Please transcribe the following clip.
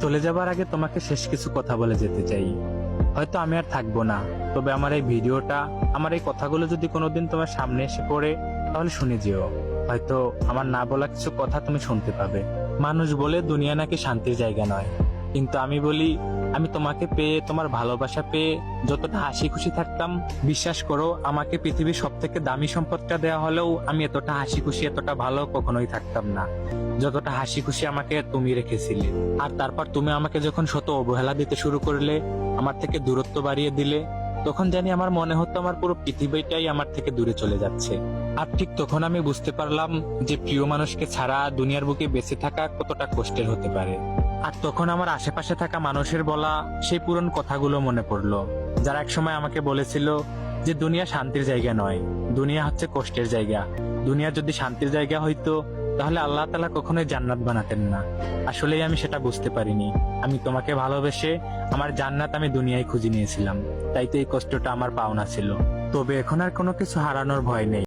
চলে যাবার আগে তোমাকে শেষ কিছু কথা বলে যেতে চাই। হয়তো আমি আর থাকবো না, তবে আমার এই ভিডিওটা, আমার এই কথাগুলো যদি কোনোদিন তোমার সামনে এসে পড়ে, তাহলে শুনে যেও। হয়তো আমার না বলা কিছু কথা তুমি শুনতে পাবে। মানুষ বলে দুনিয়া নাকি শান্তির জায়গা নয়, কিন্তু আমি বলি, আমি তোমাকে পেয়ে, তোমার ভালোবাসা পেয়ে যতটা হাসি খুশি থাকতাম, বিশ্বাস করো আমাকে পৃথিবীর সব থেকে দামি সম্পদটা দেওয়া হলেও আমি এতটা হাসি খুশি, এতটা ভালো কখনোই থাকতাম না যতটা হাসি খুশি আমাকে তুমি রেখেছিলে। আর তারপর তুমি আমাকে যখন শত অবহেলা দিতে শুরু করলে, আমার থেকে দূরত্ব বাড়িয়ে দিলে, তখন জানি আমার মনে হতো আমার পুরো পৃথিবীটাই আমার থেকে দূরে চলে যাচ্ছে। আর ঠিক তখন আমি বুঝতে পারলাম যে প্রিয় মানুষকে ছাড়া দুনিয়ার বুকে বেঁচে থাকা কতটা কষ্টের হতে পারে। আর তখন আমার আশেপাশে থাকা মানুষের বলা সেই পুরনো কথাগুলো মনে পড়লো, যারা একসময় আমাকে বলেছিল যে দুনিয়া শান্তির জায়গা নয়, দুনিয়া হচ্ছে কষ্টের জায়গা। দুনিয়া যদি শান্তির জায়গা হইতো, তাহলে আল্লাহ তাআলা কখনোই জান্নাত বানাতেন না। আসলেই আমি সেটা বুঝতে পারিনি। আমি তোমাকে ভালোবেসে আমার জান্নাত আমি দুনিয়ায় খুঁজে নিয়েছিলাম, তাই তো এই কষ্টটা আমার পাওনা ছিল। তবে এখন আর কোনো কিছু হারানোর ভয় নেই।